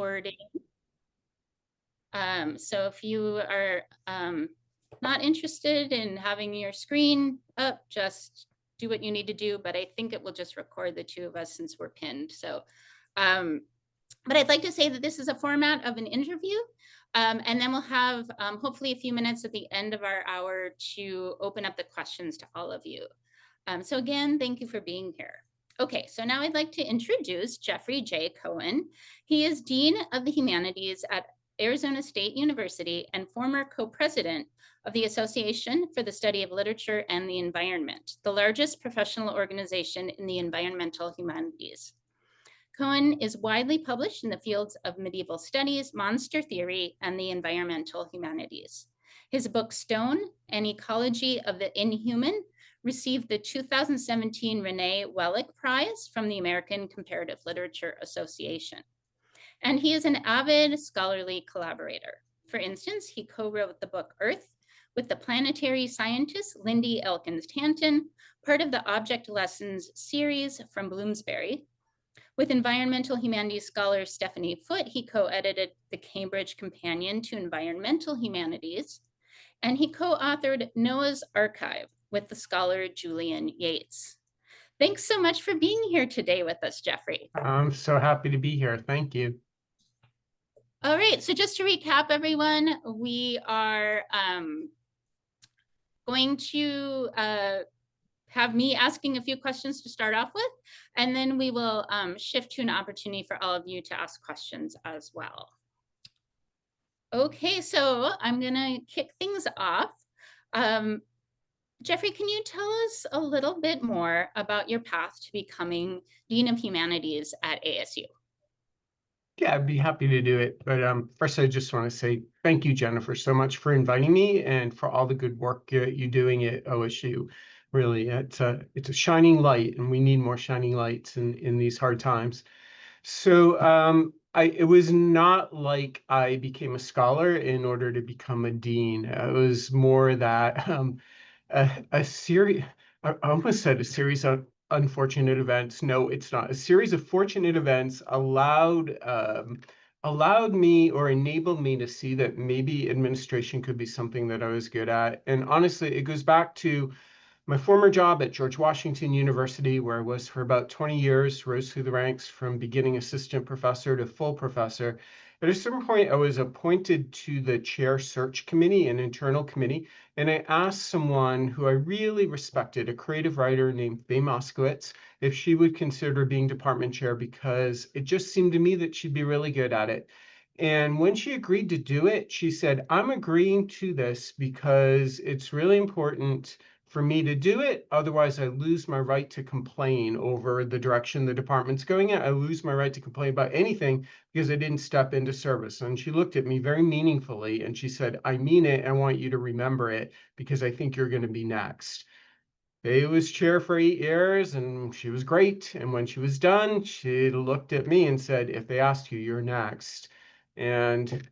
recording. So if you are not interested in having your screen up, just do what you need to do. But I think it will just record the two of us since we're pinned. So, but I'd like to say that this is a format of an interview. And then we'll have hopefully a few minutes at the end of our hour to open up the questions to all of you. So again, thank you for being here. Okay, so now I'd like to introduce Jeffrey J. Cohen. He is Dean of the Humanities at Arizona State University and former co-president of the Association for the Study of Literature and the Environment, the largest professional organization in the environmental humanities. Cohen is widely published in the fields of medieval studies, monster theory, and the environmental humanities. His book Stone, An Ecology of the Inhuman, received the 2017 Renee Wellick Prize from the American Comparative Literature Association. And he is an avid scholarly collaborator. For instance, he co-wrote the book Earth with the planetary scientist Lindy Elkins Tanton, part of the Object Lessons series from Bloomsbury. With environmental humanities scholar Stephanie Foote, he co-edited the Cambridge Companion to Environmental Humanities, and he co-authored Noah's Archive with the scholar Julian Yates. Thanks so much for being here today with us, Jeffrey. I'm so happy to be here. Thank you. All right, so just to recap, everyone, we are going to have me asking a few questions to start off with, and then we will shift to an opportunity for all of you to ask questions as well. Okay, so I'm gonna kick things off. Jeffrey, can you tell us a little bit more about your path to becoming Dean of Humanities at ASU? Yeah, I'd be happy to do it. But first, I just want to say thank you, Jennifer, so much for inviting me and for all the good work you're doing at OSU. Really, it's a shining light, and we need more shining lights in these hard times. So it was not like I became a scholar in order to become a dean. It was more that a series, I almost said a series of unfortunate events. No, it's not. A series of fortunate events allowed me or enabled me to see that maybe administration could be something that I was good at. And honestly, it goes back to my former job at George Washington University, where I was for about 20 years, rose through the ranks from beginning assistant professor to full professor. At a certain point, I was appointed to the chair search committee, an internal committee, and I asked someone who I really respected, a creative writer named Faye Moskowitz, if she would consider being department chair because it just seemed to me that she'd be really good at it. And when she agreed to do it, she said, I'm agreeing to this because it's really important for me to do it. Otherwise, I lose my right to complain over the direction the department's going in. I lose my right to complain about anything because I didn't step into service. And she looked at me very meaningfully and she said, I mean it. I want you to remember it because I think you're going to be next. Faye was chair for 8 years and she was great. And when she was done, she looked at me and said, if they ask you, you're next. And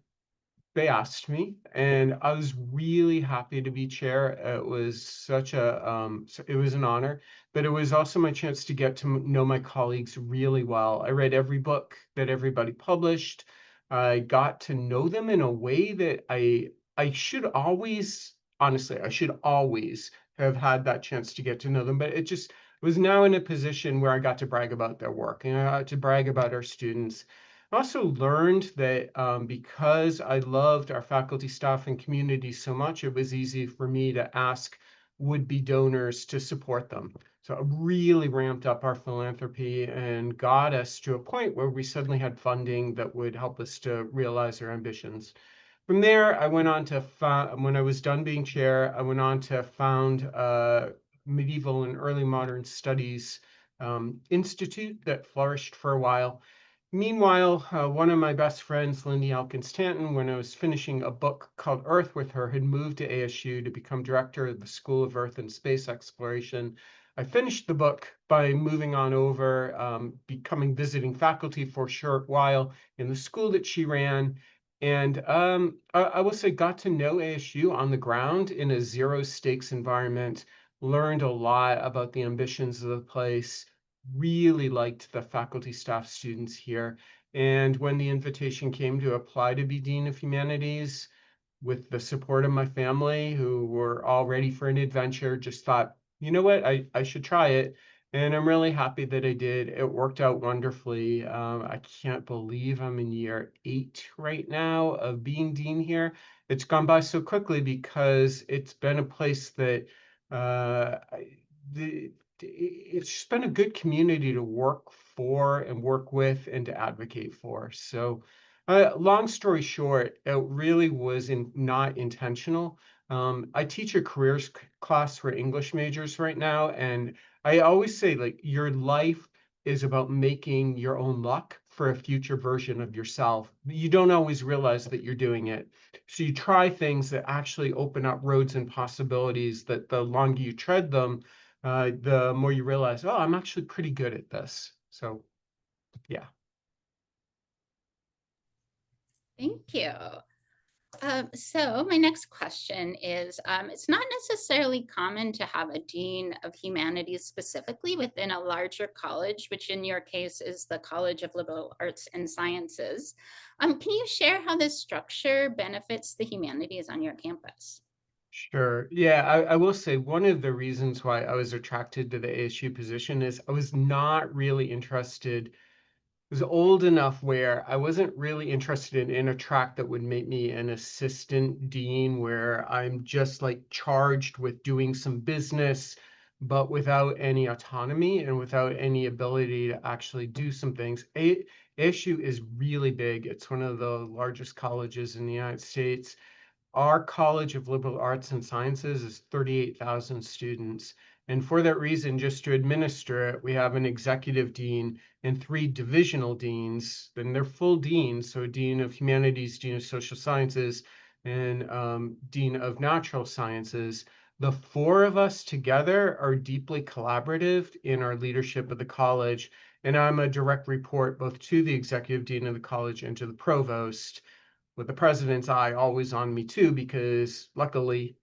they asked me, and I was really happy to be chair. It was such it was an honor, but it was also my chance to get to know my colleagues really well. I read every book that everybody published. I got to know them in a way that I should always, honestly, I should always have had that chance to get to know them, but it just was now in a position where I got to brag about their work and I got to brag about our students. I also learned that because I loved our faculty, staff, and community so much, it was easy for me to ask would-be donors to support them. So it really ramped up our philanthropy and got us to a point where we suddenly had funding that would help us to realize our ambitions. From there, I went on to, when I was done being chair, I went on to found Medieval and Early Modern Studies Institute that flourished for a while. Meanwhile, one of my best friends, Lindy Elkins Tanton, when I was finishing a book called Earth with her, had moved to ASU to become director of the School of Earth and Space Exploration. I finished the book by moving on over, becoming visiting faculty for a short while in the school that she ran. And I will say, got to know ASU on the ground in a zero stakes environment, learned a lot about the ambitions of the place, really liked the faculty, staff, students here. And when the invitation came to apply to be Dean of Humanities, with the support of my family who were all ready for an adventure, just thought, you know what, I should try it. And I'm really happy that I did. It worked out wonderfully. I can't believe I'm in year 8 right now of being dean here. It's gone by so quickly because it's been a place that the it's just been a good community to work for and work with and to advocate for. So long story short, it really was not intentional. I teach a careers class for English majors right now, and I always say, like, your life is about making your own luck for a future version of yourself. You don't always realize that you're doing it. So you try things that actually open up roads and possibilities that the longer you tread them, the more you realize, oh, I'm actually pretty good at this. So, yeah. Thank you. So my next question is, it's not necessarily common to have a dean of humanities specifically within a larger college, which in your case is the College of Liberal Arts and Sciences. Can you share how this structure benefits the humanities on your campus? Sure. Yeah, I will say one of the reasons why I was attracted to the ASU position is I was not really interested. Was old enough where I wasn't really interested in a track that would make me an assistant dean, where I'm just like charged with doing some business, but without any autonomy and without any ability to actually do some things. ASU is really big. It's one of the largest colleges in the United States. Our College of Liberal Arts and Sciences is 38,000 students. And for that reason, just to administer it, we have an executive dean and 3 divisional deans. Then they're full deans. So Dean of Humanities, Dean of Social Sciences, and Dean of Natural Sciences. The 4 of us together are deeply collaborative in our leadership of the college. And I'm a direct report both to the executive dean of the college and to the provost, with the president's eye always on me too, because luckily,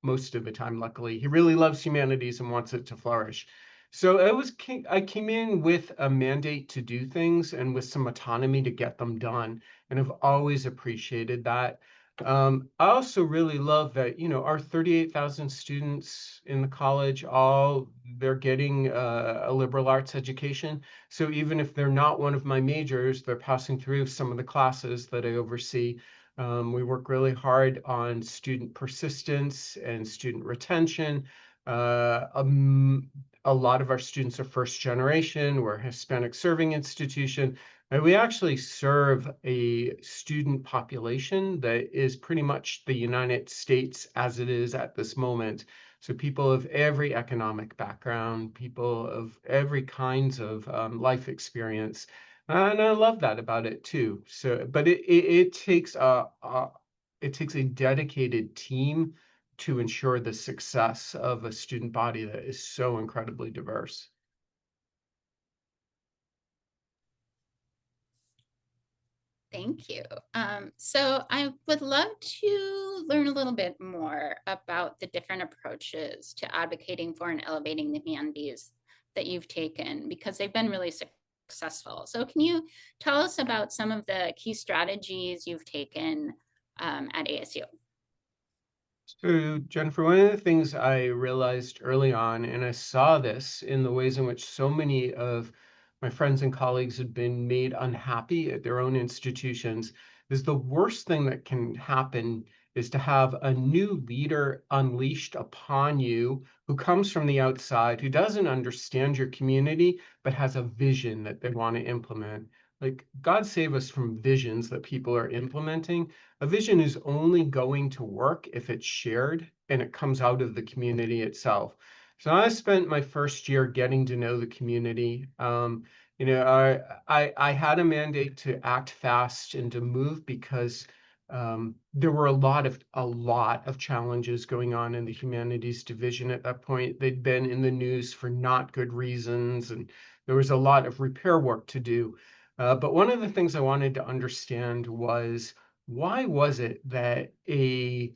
most of the time, luckily, he really loves humanities and wants it to flourish. So I came in with a mandate to do things and with some autonomy to get them done, and I've always appreciated that. I also really love that, our 38,000 students in the college, all they're getting a liberal arts education. So even if they're not one of my majors, they're passing through some of the classes that I oversee. We work really hard on student persistence and student retention. A lot of our students are first generation. We're a Hispanic serving institution. And we actually serve a student population that is pretty much the United States as it is at this moment. So people of every economic background, people of every kinds of life experience. And I love that about it too. So, but it takes it takes a dedicated team to ensure the success of a student body that is so incredibly diverse. Thank you. So I would love to learn a little bit more about the different approaches to advocating for and elevating the humanities that you've taken because they've been really successful. So can you tell us about some of the key strategies you've taken at ASU? So, Jennifer, one of the things I realized early on, and I saw this in the ways in which so many of my friends and colleagues had been made unhappy at their own institutions, is the worst thing that can happen is to have a new leader unleashed upon you who comes from the outside, who doesn't understand your community, but has a vision that they want to implement. Like, God save us from visions that people are implementing. A vision is only going to work if it's shared and it comes out of the community itself. So I spent my first year getting to know the community. I had a mandate to act fast and to move because there were a lot of challenges going on in the humanities division at that point. They'd been in the news for not good reasons, and there was a lot of repair work to do. But one of the things I wanted to understand was, why was it that a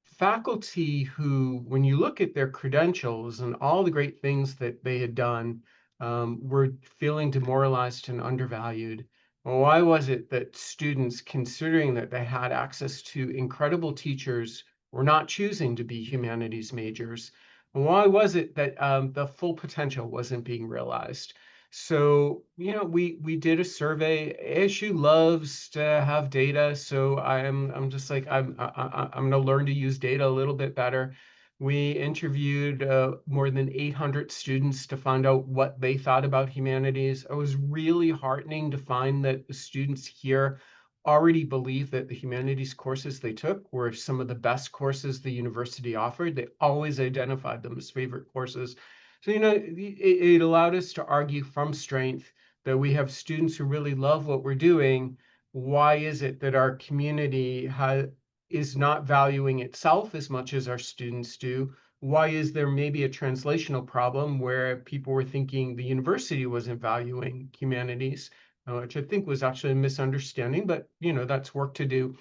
faculty who, when you look at their credentials and all the great things that they had done, were feeling demoralized and undervalued? Why was it that students, considering that they had access to incredible teachers, were not choosing to be humanities majors? Why was it that the full potential wasn't being realized? So, we did a survey. ASU loves to have data, so I'm just like I'm gonna learn to use data a little bit better. We interviewed more than 800 students to find out what they thought about humanities. It was really heartening to find that the students here already believed that the humanities courses they took were some of the best courses the university offered. They always identified them as favorite courses. So, it allowed us to argue from strength that we have students who really love what we're doing. Why is it that our community is not valuing itself as much as our students do? Why is there maybe a translational problem where people were thinking the university wasn't valuing humanities, which I think was actually a misunderstanding, but that's work to do.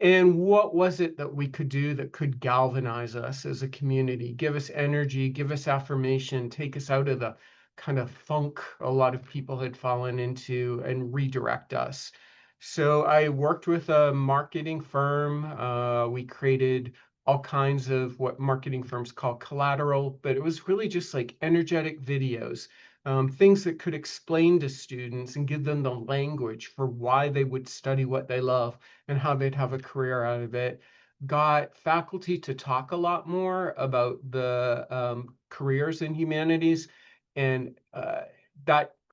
And what was it that we could do that could galvanize us as a community, give us energy, give us affirmation, take us out of the kind of funk a lot of people had fallen into and redirect us? So I worked with a marketing firm. We created all kinds of what marketing firms call collateral, but it was really just like energetic videos, things that could explain to students and give them the language for why they would study what they love and how they'd have a career out of it. Got faculty to talk a lot more about the careers in humanities, and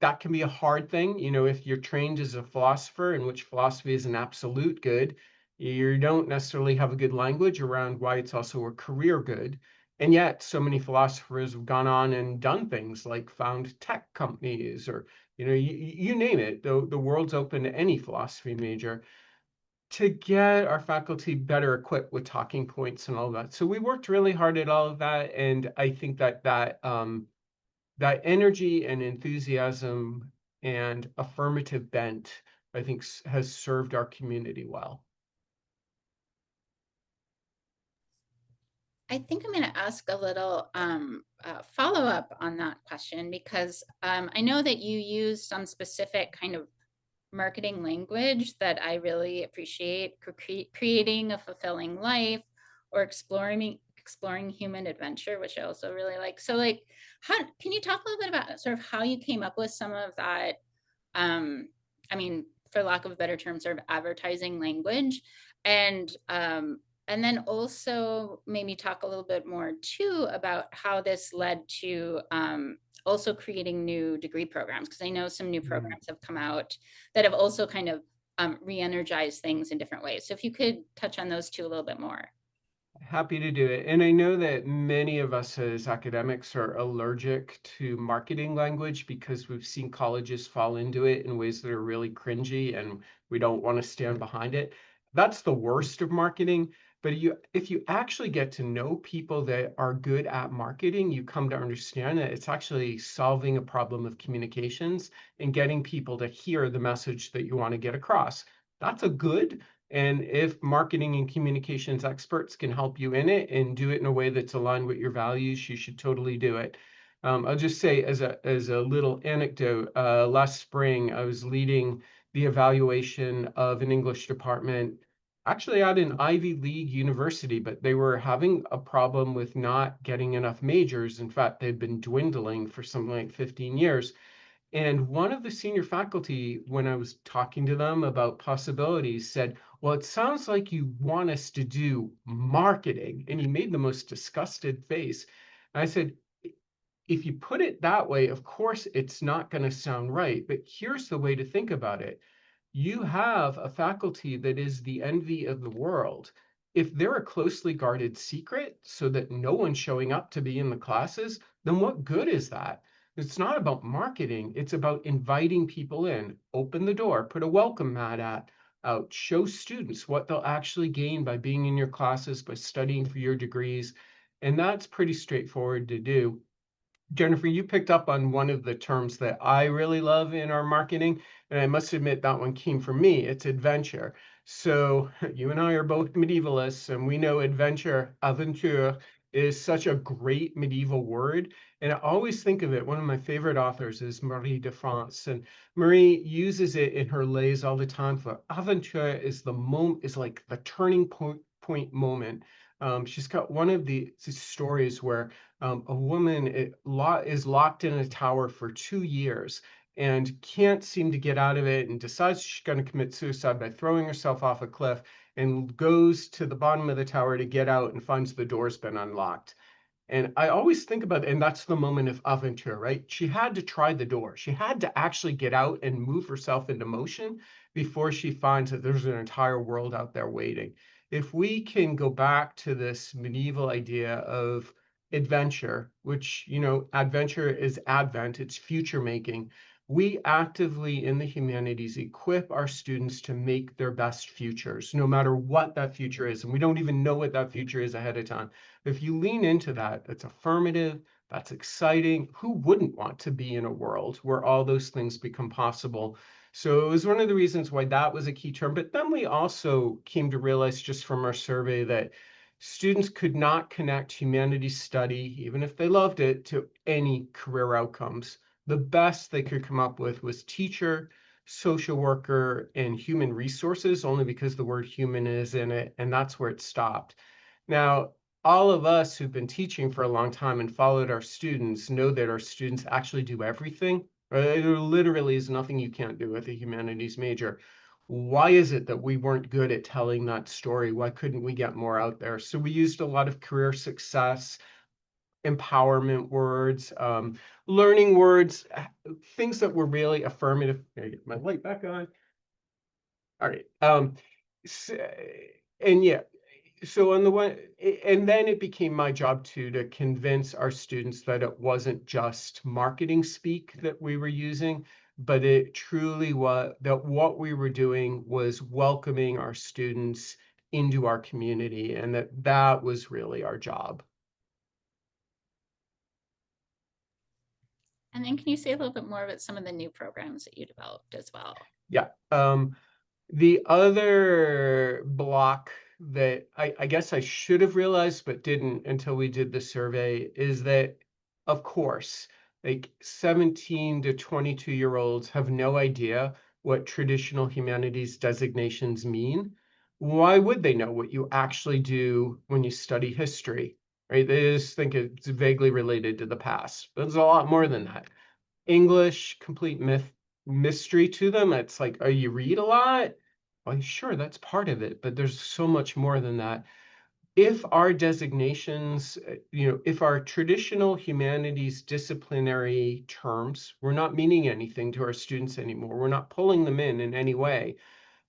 that can be a hard thing. If you're trained as a philosopher, in which philosophy is an absolute good, you don't necessarily have a good language around why it's also a career good. And yet, so many philosophers have gone on and done things like found tech companies, or you name it. The world's open to any philosophy major, to get our faculty better equipped with talking points and all that. So we worked really hard at all of that, and I think that energy and enthusiasm and affirmative bent, I think, has served our community well. I think I'm going to ask a little follow up on that question because I know that you use some specific kind of marketing language that I really appreciate, creating a fulfilling life or exploring human adventure, which I also really like. So like how can you talk a little bit about sort of how you came up with some of that um I mean, for lack of a better term, sort of advertising language, and and then also maybe talk a little bit more too about how this led to also creating new degree programs, because I know some new Mm. programs have come out that have also kind of re-energized things in different ways. So if you could touch on those two a little bit more. Happy to do it. And I know that many of us as academics are allergic to marketing language because we've seen colleges fall into it in ways that are really cringy and we don't want to stand behind it. That's the worst of marketing. But if you actually get to know people that are good at marketing, you come to understand that it's actually solving a problem of communications and getting people to hear the message that you want to get across. That's a good. And if marketing and communications experts can help you in it and do it in a way that's aligned with your values, you should totally do it. I'll just say as a little anecdote, last spring I was leading the evaluation of an English department, actually at an Ivy League university, but they were having a problem with not getting enough majors. In fact, they'd been dwindling for something like 15 years. And one of the senior faculty, when I was talking to them about possibilities, said, "Well, it sounds like you want us to do marketing." And he made the most disgusted face. And I said, if you put it that way, of course, it's not going to sound right. But here's the way to think about it. You have a faculty that is the envy of the world. If they're a closely guarded secret so that no one's showing up to be in the classes, then what good is that? It's not about marketing. It's about inviting people in, open the door, put a welcome mat out, show students what they'll actually gain by being in your classes, by studying for your degrees. And that's pretty straightforward to do. Jennifer, you picked up on one of the terms that I really love in our marketing, and I must admit that one came from me. It's adventure. So you and I are both medievalists, and we know adventure, aventure, is such a great medieval word. And I always think of it. One of my favorite authors is Marie de France, and Marie uses it in her lays all the time. For aventure is the moment, is like the turning point moment. She's got one of the stories where a woman is locked in a tower for 2 years and can't seem to get out of it, and decides she's going to commit suicide by throwing herself off a cliff, and goes to the bottom of the tower to get out and finds the door's been unlocked. And I always think about it, and that's the moment of aventure, right? She had to try the door. She had to actually get out and move herself into motion before she finds that there's an entire world out there waiting. If we can go back to this medieval idea of adventure, which, adventure is advent, it's future making, we actively in the humanities equip our students to make their best futures, no matter what that future is. And we don't even know what that future is ahead of time. If you lean into that, that's affirmative, that's exciting. Who wouldn't want to be in a world where all those things become possible? So it was one of the reasons why that was a key term. But then we also came to realize just from our survey that students could not connect humanities study, even if they loved it, to any career outcomes. The best they could come up with was teacher, social worker, and human resources, only because the word human is in it, and that's where it stopped. Now, all of us who've been teaching for a long time and followed our students know that our students actually do everything. There literally is nothing you can't do with a humanities major. Why is it that we weren't good at telling that story? Why couldn't we get more out there? So we used a lot of career success, empowerment words, learning words, things that were really affirmative. Can I get my light back on? All right. And yeah, so on the one, and then it became my job too to convince our students that it wasn't just marketing speak that we were using, but it truly was that what we were doing was welcoming our students into our community, and that was really our job. And then can you say a little bit more about some of the new programs that you developed as well? Yeah. The other block that I guess I should have realized but didn't until we did the survey is that, of course, like 17 to 22-year-olds have no idea what traditional humanities designations mean. Why would they know what you actually do when you study history, right? They just think it's vaguely related to the past. But there's a lot more than that. English, complete mystery to them. It's like, oh, you read a lot? Well, sure, that's part of it, but there's so much more than that. If our designations, if our traditional humanities disciplinary terms were not meaning anything to our students anymore, we're not pulling them in any way,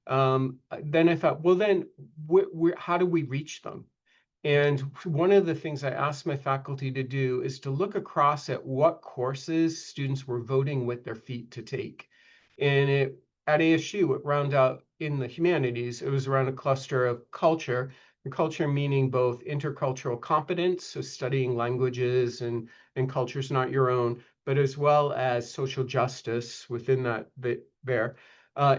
then I thought, well, then how do we reach them? And one of the things I asked my faculty to do is to look across at what courses students were voting with their feet to take. And at ASU, it rounded out in the humanities, it was around a cluster of culture, and culture meaning both intercultural competence, so studying languages and cultures not your own, but as well as social justice within that bit there.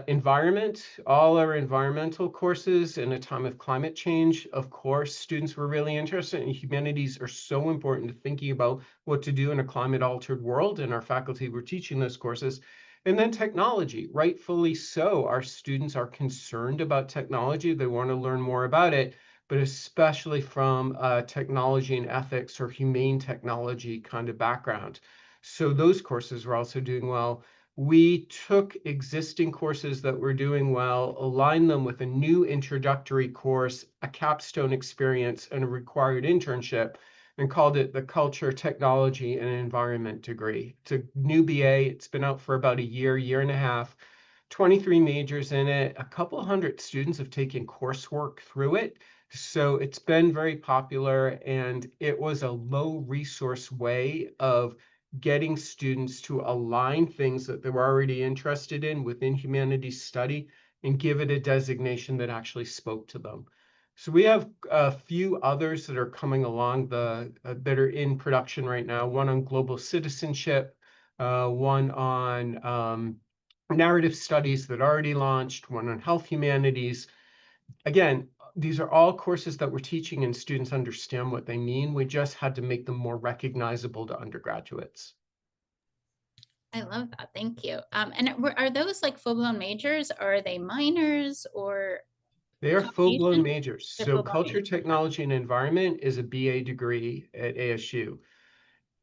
Environment, all our environmental courses in a time of climate change, of course, students were really interested, and humanities are so important to thinking about what to do in a climate altered world, and our faculty were teaching those courses. And then technology, rightfully so. Our students are concerned about technology. They want to learn more about it, but especially from technology and ethics or humane technology kind of background. So those courses were also doing well. We took existing courses that were doing well, aligned them with a new introductory course, a capstone experience, and a required internship, and called it the Culture, Technology, and Environment degree. It's a new BA. It's been out for about a year and a half, 23 majors in it. A couple hundred students have taken coursework through it. So it's been very popular, and it was a low resource way of getting students to align things that they were already interested in within humanities study and give it a designation that actually spoke to them. So we have a few others that are coming along that are in production right now. One on global citizenship, one on narrative studies that already launched, one on health humanities. Again, these are all courses that we're teaching and students understand what they mean. We just had to make them more recognizable to undergraduates. I love that. Thank you. And are those like full-blown majors? Or are they minors or They are full-blown combination? majors. They're So full-blown culture, majors. technology, and environment is a BA degree at ASU.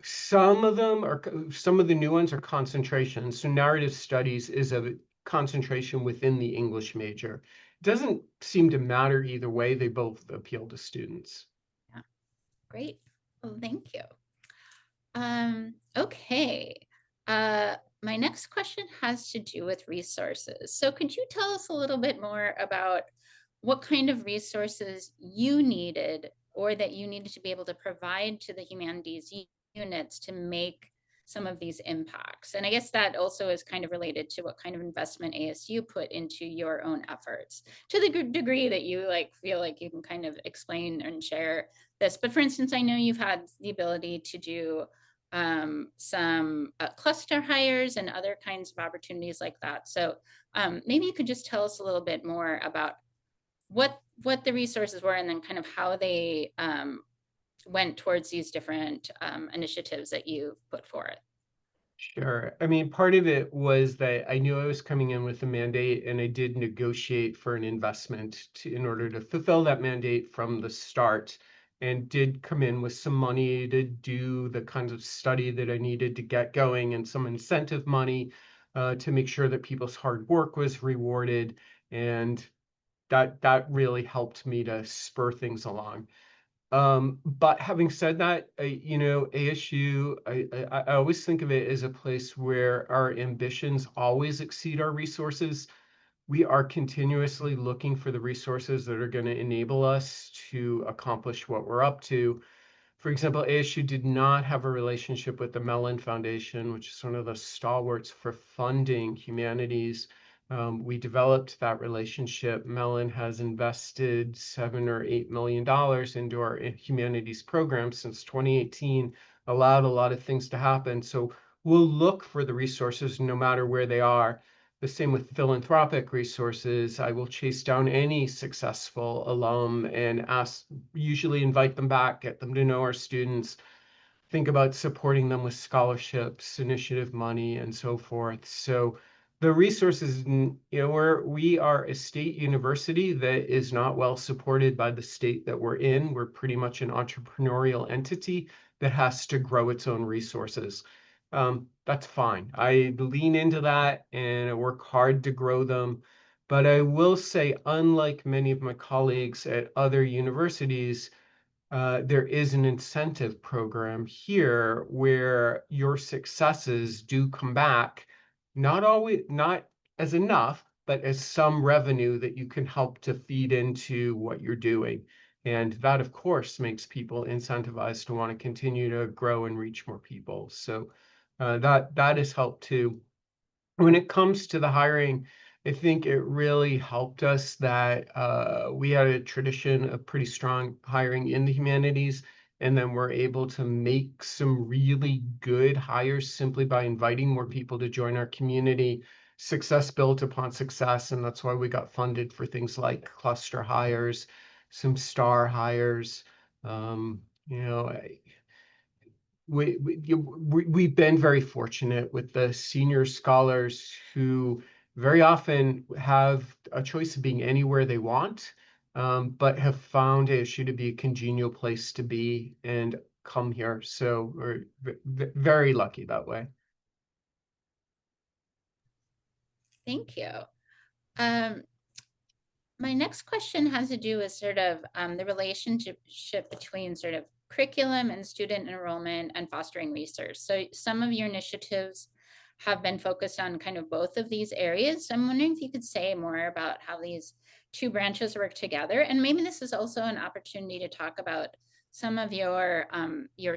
Some of the new ones are concentrations. So narrative studies is a concentration within the English major. It doesn't seem to matter either way. They both appeal to students. Yeah, great. Well, thank you. Okay. My next question has to do with resources. So could you tell us a little bit more about what kind of resources you needed or that you needed to be able to provide to the humanities units to make some of these impacts? And I guess that also is kind of related to what kind of investment ASU put into your own efforts to the degree that you like feel like you can kind of explain and share this. But for instance, I know you've had the ability to do some cluster hires and other kinds of opportunities like that. So maybe you could just tell us a little bit more about what the resources were and then kind of how they went towards these different initiatives that you put forth. Sure. I mean, part of it was that I knew I was coming in with a mandate, and I did negotiate for an investment in order to fulfill that mandate from the start, and did come in with some money to do the kinds of study that I needed to get going, and some incentive money to make sure that people's hard work was rewarded, and that really helped me to spur things along. But having said that, ASU, I always think of it as a place where our ambitions always exceed our resources. We are continuously looking for the resources that are going to enable us to accomplish what we're up to. For example, ASU did not have a relationship with the Mellon Foundation, which is one of the stalwarts for funding humanities. We developed that relationship. Mellon has invested $7 or $8 million into our humanities program since 2018, allowed a lot of things to happen. So we'll look for the resources no matter where they are. The same with philanthropic resources. I will chase down any successful alum and usually invite them back, get them to know our students, think about supporting them with scholarships, initiative money, and so forth. So the resources, we are a state university that is not well supported by the state that we're in. We're pretty much an entrepreneurial entity that has to grow its own resources. That's fine. I lean into that and I work hard to grow them. But I will say, unlike many of my colleagues at other universities, there is an incentive program here where your successes do come back, not as enough, but as some revenue that you can help to feed into what you're doing. And that, of course, makes people incentivized to want to continue to grow and reach more people. So that has helped too. When it comes to the hiring, I think it really helped us that we had a tradition of pretty strong hiring in the humanities, and then we're able to make some really good hires simply by inviting more people to join our community. Success built upon success, and that's why we got funded for things like cluster hires, some star hires. Um, you know, we've been very fortunate with the senior scholars who very often have a choice of being anywhere they want, but have found ASU to be a congenial place to be and come here. So we're very lucky that way. Thank you. Um, my next question has to do with sort of the relationship between sort of curriculum and student enrollment and fostering research. So some of your initiatives have been focused on kind of both of these areas. So I'm wondering if you could say more about how these two branches work together. And maybe this is also an opportunity to talk about some of your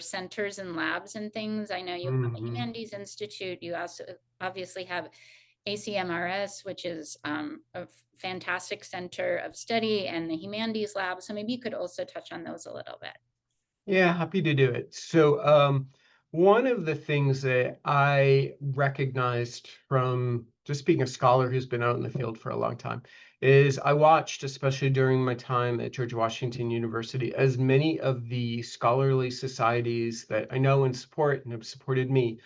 centers and labs and things. I know you have the Mhm. Humanities Institute. You also obviously have ACMRS, which is a fantastic center of study, and the Humanities Lab. So maybe you could also touch on those a little bit. Yeah, happy to do it. So One of the things that I recognized from just being a scholar who's been out in the field for a long time is I watched, especially during my time at George Washington University, as many of the scholarly societies that I know and support and have supported me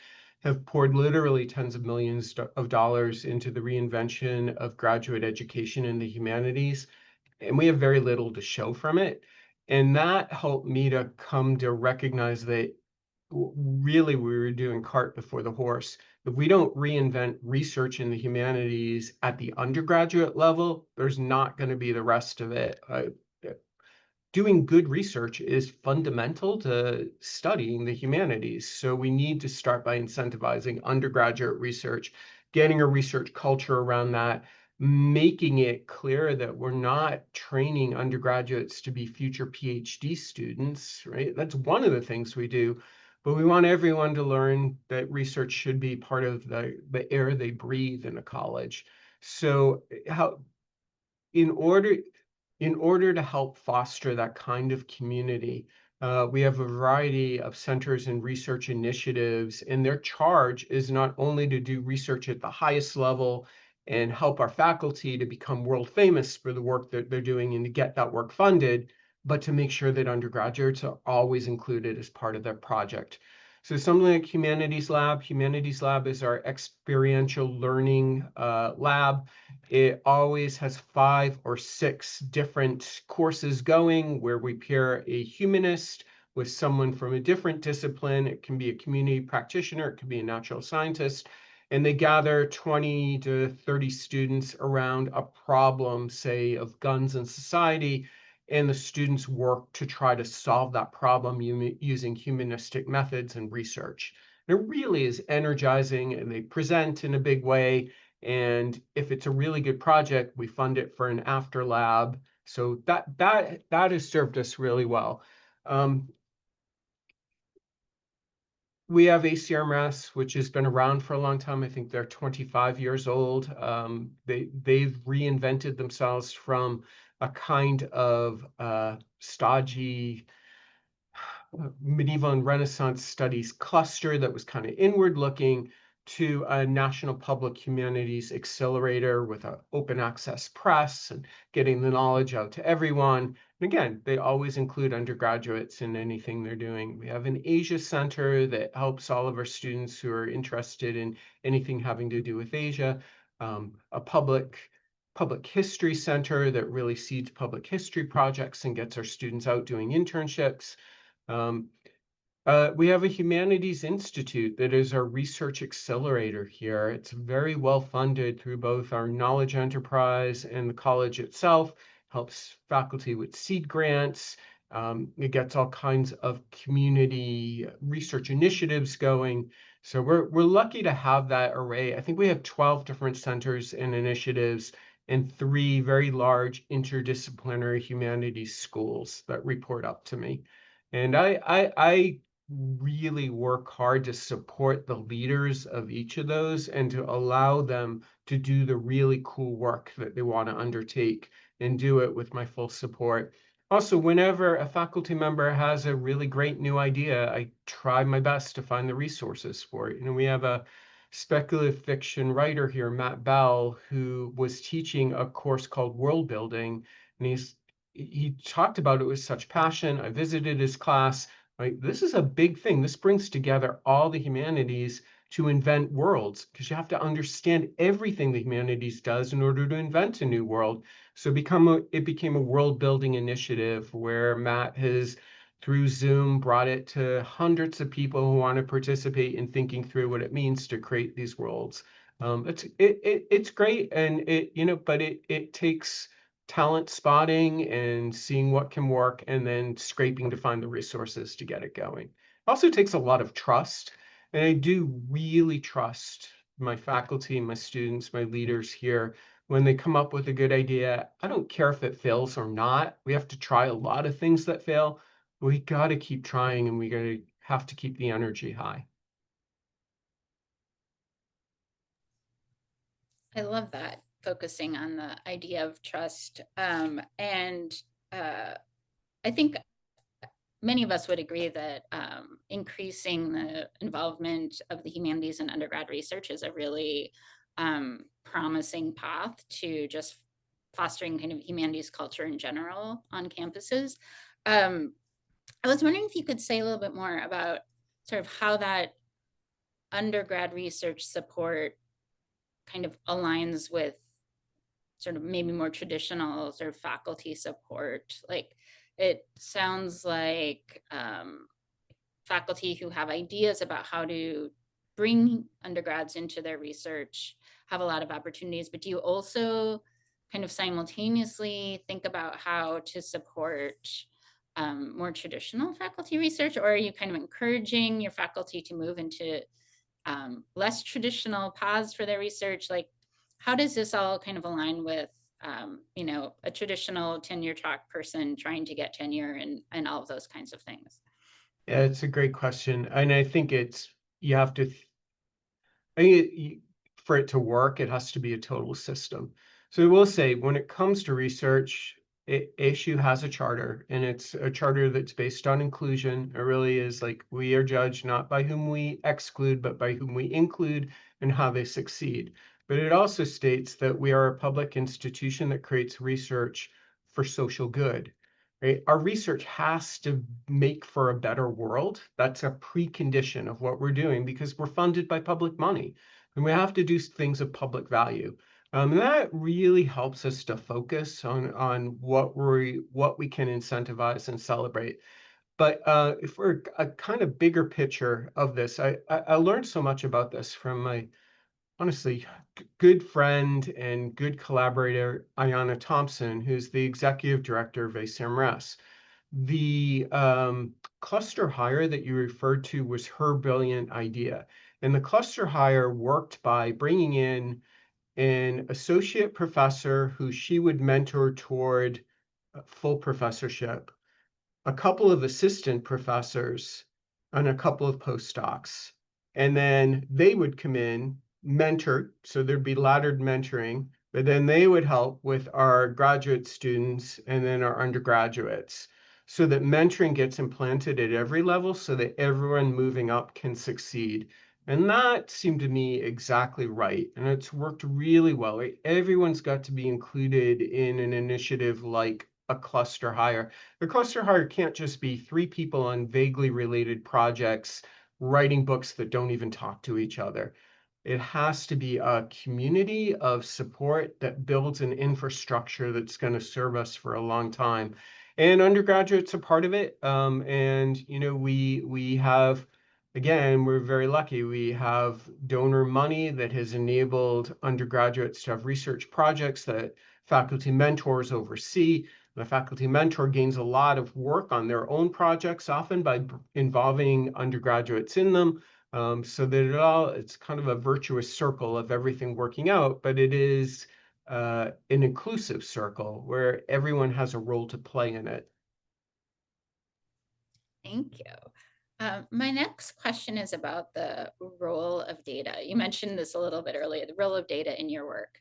have poured literally tens of millions of dollars into the reinvention of graduate education in the humanities, and we have very little to show from it. And that helped me to come to recognize that really we were doing cart before the horse. If we don't reinvent research in the humanities at the undergraduate level, there's not going to be the rest of it. Doing good research is fundamental to studying the humanities. So we need to start by incentivizing undergraduate research, getting a research culture around that, making it clear that we're not training undergraduates to be future PhD students, right? That's one of the things we do. But we want everyone to learn that research should be part of the air they breathe in a college. So how in order in order to help foster that kind of community, we have a variety of centers and research initiatives, and their charge is not only to do research at the highest level and help our faculty to become world famous for the work that they're doing and to get that work funded, but to make sure that undergraduates are always included as part of their project. So something like Humanities Lab is our experiential learning lab. It always has 5 or 6 different courses going where we pair a humanist with someone from a different discipline. It can be a community practitioner, it can be a natural scientist, and they gather 20 to 30 students around a problem, say, of guns in society, and the students work to try to solve that problem using humanistic methods and research. And it really is energizing, and they present in a big way, and if it's a really good project, we fund it for an after lab. So that has served us really well. Um, we have ACRMS, which has been around for a long time. I think they're 25 years old. They've reinvented themselves from a kind of stodgy medieval and Renaissance studies cluster that was kind of inward looking to a national public humanities accelerator with an open access press and getting the knowledge out to everyone. And again, they always include undergraduates in anything they're doing. We have an Asia Center that helps all of our students who are interested in anything having to do with Asia, a public history center that really seeds public history projects and gets our students out doing internships. Um, we have a Humanities Institute that is our research accelerator here. It's very well funded through both our knowledge enterprise and the college itself, helps faculty with seed grants. It gets all kinds of community research initiatives going. So we're lucky to have that array. I think we have 12 different centers and initiatives and 3 very large interdisciplinary humanities schools that report up to me. And I really work hard to support the leaders of each of those and to allow them to do the really cool work that they want to undertake and do it with my full support. Also, whenever a faculty member has a really great new idea, I try my best to find the resources for it. You know, we have a speculative fiction writer here, Matt Bell, who was teaching a course called World Building, and he talked about it with such passion. I visited his class. Right? This is a big thing. This brings together all the humanities to invent worlds because you have to understand everything the humanities does in order to invent a new world. So it became a world building initiative where Matt has, through Zoom, brought it to hundreds of people who want to participate in thinking through what it means to create these worlds. It's great, and it takes talent spotting and seeing what can work and then scraping to find the resources to get it going. It also takes a lot of trust. And I do really trust my faculty, my students, my leaders here. When they come up with a good idea, I don't care if it fails or not. We have to try a lot of things that fail. But we got to keep trying and we got to have to keep the energy high. I love that, focusing on the idea of trust. And uh, I think many of us would agree that increasing the involvement of the humanities in undergrad research is a really promising path to just fostering kind of humanities culture in general on campuses. Um, I was wondering if you could say a little bit more about sort of how that undergrad research support kind of aligns with sort of maybe more traditional sort of faculty support. Like it sounds like faculty who have ideas about how to bring undergrads into their research have a lot of opportunities, but do you also kind of simultaneously think about how to support more traditional faculty research, or are you kind of encouraging your faculty to move into less traditional paths for their research? Like, how does this all kind of align with, you know, a traditional tenure track person trying to get tenure and all of those kinds of things? Yeah, it's a great question. And I think you have to I think for it to work, it has to be a total system. So I will say, when it comes to research, ASU has a charter, and it's a charter that's based on inclusion. It really is like we are judged not by whom we exclude, but by whom we include and how they succeed. But it also states that we are a public institution that creates research for social good. Right? Our research has to make for a better world. That's a precondition of what we're doing because we're funded by public money and we have to do things of public value. And that really helps us to focus on what we can incentivize and celebrate. But if we're a kind of bigger picture of this, I learned so much about this from my honestly good friend and good collaborator, Ayanna Thompson, who's the executive director of ASAMRS. The cluster hire that you referred to was her brilliant idea. And the cluster hire worked by bringing in an associate professor who she would mentor toward full professorship, a couple of assistant professors, and a couple of postdocs. And then they would come in, mentor, so there'd be laddered mentoring, but then they would help with our graduate students and then our undergraduates so that mentoring gets implanted at every level so that everyone moving up can succeed. And that seemed to me exactly right. And it's worked really well. Right? Everyone's got to be included in an initiative like a cluster hire. The cluster hire can't just be three people on vaguely related projects writing books that don't even talk to each other. It has to be a community of support that builds an infrastructure that's going to serve us for a long time. And undergraduates are part of it. And you know, we have, again, we're very lucky. We have donor money that has enabled undergraduates to have research projects that faculty mentors oversee. The faculty mentor gains a lot of work on their own projects, often by involving undergraduates in them, so that it's kind of a virtuous circle of everything working out, but it is an inclusive circle where everyone has a role to play in it. Thank you. My next question is about the role of data. You mentioned this a little bit earlier, the role of data in your work.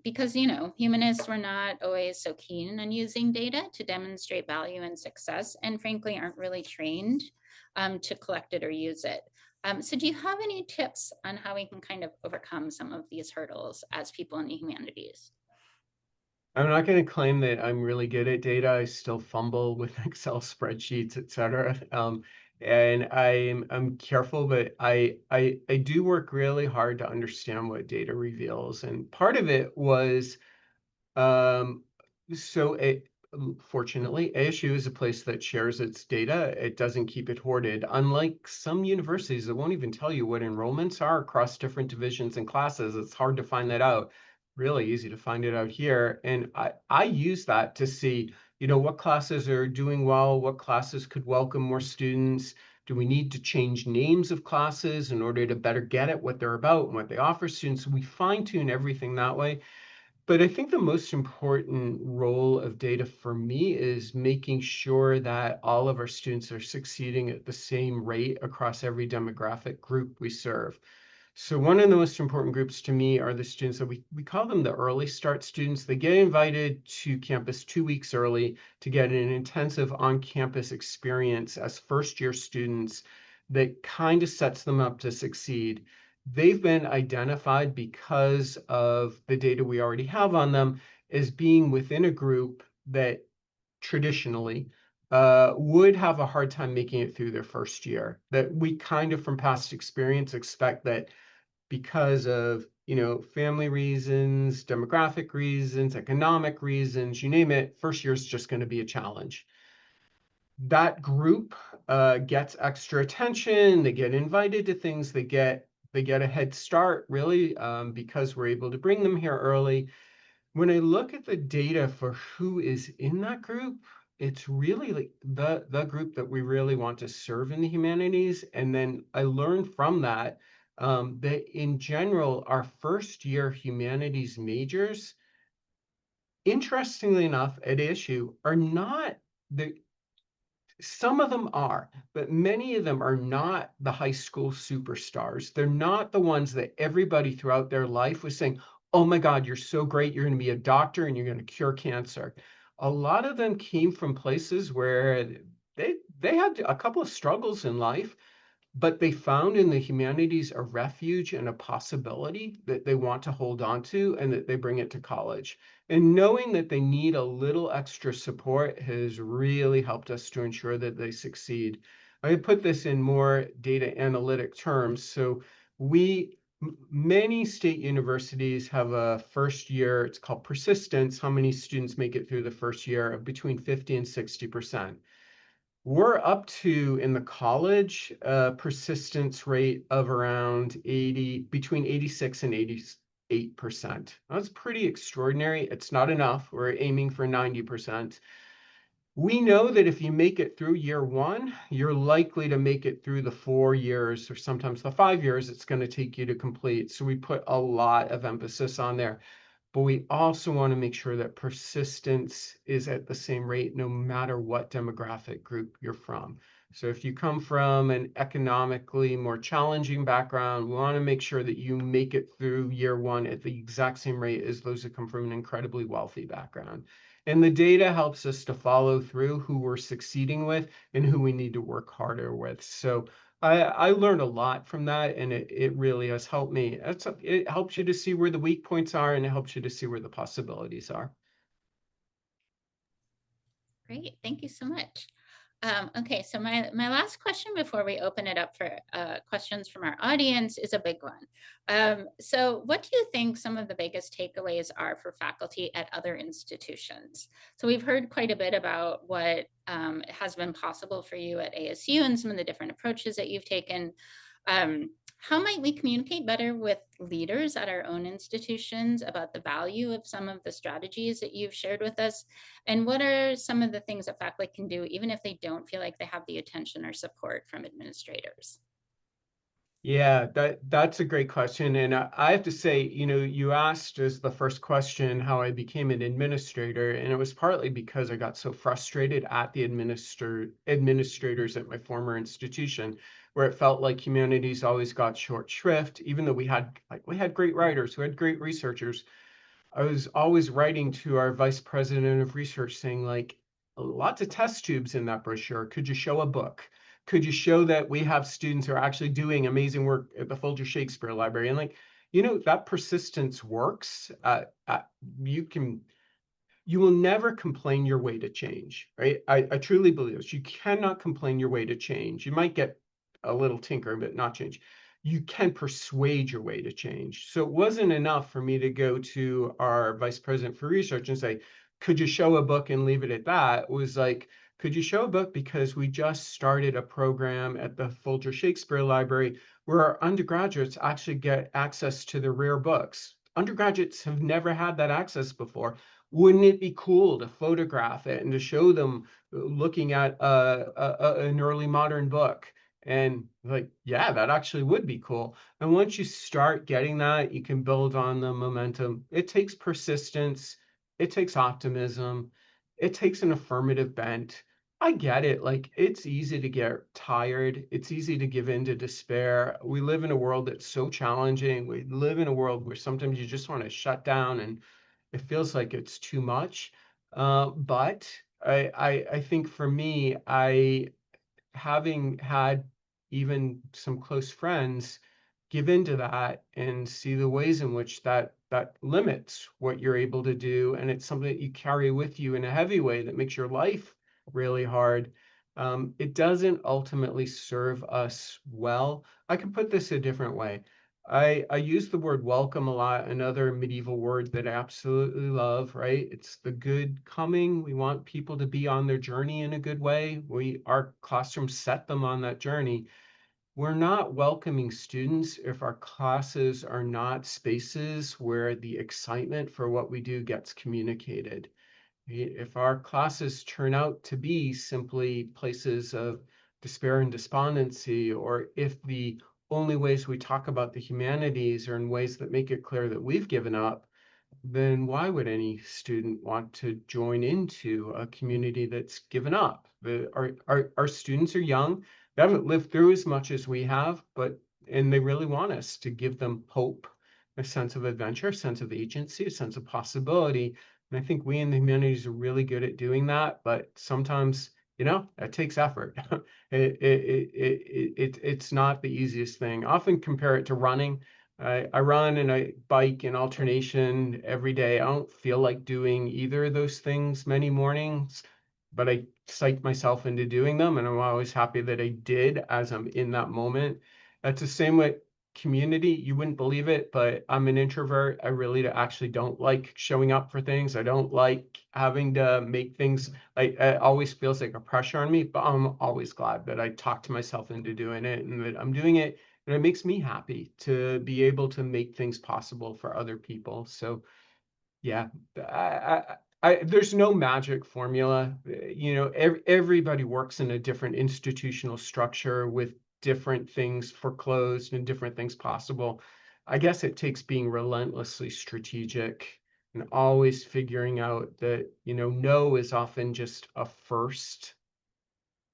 Because, you know, humanists were not always so keen on using data to demonstrate value and success, and frankly, aren't really trained to collect it or use it. So do you have any tips on how we can kind of overcome some of these hurdles as people in the humanities? I'm not going to claim that I'm really good at data. I still fumble with Excel spreadsheets, etc. And I'm careful, but I do work really hard to understand what data reveals. And part of it was um, so fortunately, ASU is a place that shares its data. It doesn't keep it hoarded, unlike some universities that won't even tell you what enrollments are across different divisions and classes. It's hard to find that out. Really easy to find it out here. And I use that to see, you know, what classes are doing well, what classes could welcome more students. Do we need to change names of classes in order to better get at what they're about and what they offer students? We fine tune everything that way. But I think the most important role of data for me is making sure that all of our students are succeeding at the same rate across every demographic group we serve. So one of the most important groups to me are the students that we call them the early start students. They get invited to campus 2 weeks early to get an intensive on-campus experience as first-year students that kind of sets them up to succeed. They've been identified because of the data we already have on them as being within a group that traditionally would have a hard time making it through their first year. That we kind of, from past experience, expect that because of, family reasons, demographic reasons, economic reasons, you name it, first year is just going to be a challenge. That group gets extra attention. They get invited to things. They get a head start, really, because we're able to bring them here early. When I look at the data for who is in that group, it's really like the group that we really want to serve in the humanities. And then I learned from that that in general, our first year humanities majors, interestingly enough, at issue, are not the some of them are, but many of them are not the high school superstars. They're not the ones that everybody throughout their life was saying, oh my God, you're so great. You're going to be a doctor and you're going to cure cancer. A lot of them came from places where they had a couple of struggles in life, but they found in the humanities a refuge and a possibility that they want to hold on to and that they bring it to college. And knowing that they need a little extra support has really helped us to ensure that they succeed. I put this in more data analytic terms. So many state universities have a first year, it's called persistence, how many students make it through the first year, of between 50 and 60%. We're up to, in the college, persistence rate of around 80, between 86 and 88%. That's pretty extraordinary. It's not enough. We're aiming for 90%. We know that if you make it through year one, you're likely to make it through the 4 years or sometimes the 5 years it's going to take you to complete. So we put a lot of emphasis on there. But we also want to make sure that persistence is at the same rate no matter what demographic group you're from. So if you come from an economically more challenging background, we want to make sure that you make it through year one at the exact same rate as those that come from an incredibly wealthy background. And the data helps us to follow through who we're succeeding with and who we need to work harder with. So I learned a lot from that, and it really has helped me. It helps you to see where the weak points are, and it helps you to see where the possibilities are. Great, thank you so much. Okay, so my last question before we open it up for questions from our audience is a big one. So what do you think some of the biggest takeaways are for faculty at other institutions? So we've heard quite a bit about what has been possible for you at ASU and some of the different approaches that you've taken. How might we communicate better with leaders at our own institutions about the value of some of the strategies that you've shared with us? And what are some of the things that faculty can do, even if they don't feel like they have the attention or support from administrators? Yeah, that's a great question. And I have to say, you asked as the first question how I became an administrator, and it was partly because I got so frustrated at the administrators at my former institution, where it felt like humanities always got short shrift, even though we had great writers, we had great researchers. I was always writing to our vice president of research saying, like, lots of test tubes in that brochure. Could you show a book? Could you show that we have students who are actually doing amazing work at the Folger Shakespeare Library? And like, that persistence works. You can you will never complain your way to change, right? I truly believe this. You cannot complain your way to change. You might get a little tinker, but not change. You can persuade your way to change. So it wasn't enough for me to go to our vice president for research and say, could you show a book and leave it at that? It was like, could you show a book? Because we just started a program at the Folger Shakespeare Library where our undergraduates actually get access to the rare books. Undergraduates have never had that access before. Wouldn't it be cool to photograph it and to show them looking at an early modern book? And like, yeah, that actually would be cool. And once you start getting that, you can build on the momentum. It takes persistence, it takes optimism, it takes an affirmative bent. I get it. Like, it's easy to get tired. It's easy to give in to despair. We live in a world that's so challenging. We live in a world where sometimes you just want to shut down and it feels like it's too much. But I think for me, having had even some close friends give into that and see the ways in which that limits what you're able to do, and it's something that you carry with you in a heavy way that makes your life really hard. It doesn't ultimately serve us well. I can put this a different way. I use the word welcome a lot, another medieval word that I absolutely love, right? It's the good coming. We want people to be on their journey in a good way. Our classrooms set them on that journey. We're not welcoming students if our classes are not spaces where the excitement for what we do gets communicated. If our classes turn out to be simply places of despair and despondency, or if the only ways we talk about the humanities are in ways that make it clear that we've given up, then why would any student want to join into a community that's given up? Our students are young. They haven't lived through as much as we have, and they really want us to give them hope, a sense of adventure, a sense of agency, a sense of possibility. And I think we in the humanities are really good at doing that, but sometimes, it takes effort. It's not the easiest thing. I often compare it to running. I run and I bike in alternation every day. I don't feel like doing either of those things many mornings, but I psych myself into doing them, and I'm always happy that I did as I'm in that moment. That's the same with community. You wouldn't believe it, but I'm an introvert. I really actually don't like showing up for things. I don't like having to make things like it always feels like a pressure on me, but I'm always glad that I talk to myself into doing it and that I'm doing it, and it makes me happy to be able to make things possible for other people. So yeah, there's no magic formula. Everybody works in a different institutional structure with different things foreclosed and different things possible. I guess it takes being relentlessly strategic and always figuring out that, no is often just a first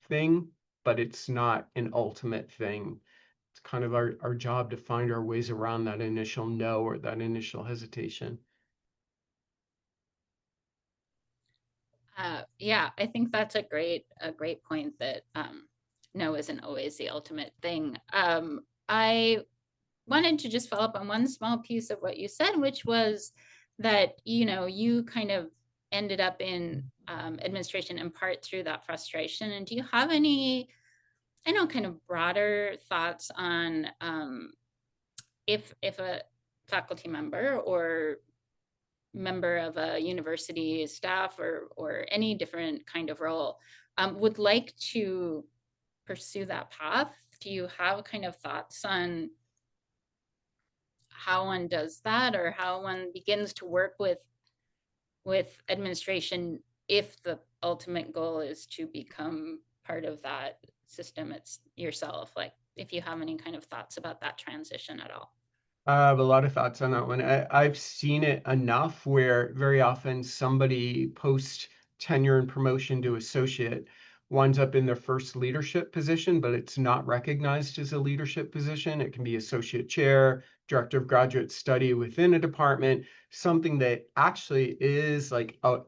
thing, but it's not an ultimate thing. It's kind of our job to find our ways around that initial no or that initial hesitation. Yeah, I think that's a great point that no isn't always the ultimate thing. I wanted to just follow up on one small piece of what you said, which was that you kind of ended up in administration in part through that frustration. And do you have any, I know, kind of broader thoughts on if a faculty member or member of a university staff or any different kind of role would like to pursue that path? Do you have kind of thoughts on how one does that or how one begins to work with administration if the ultimate goal is to become part of that system it's yourself, like if you have any kind of thoughts about that transition at all? I have a lot of thoughts on that one. I've seen it enough where very often somebody post tenure and promotion to associate winds up in their first leadership position, but it's not recognized as a leadership position. It can be associate chair, director of graduate study within a department, something that actually is like a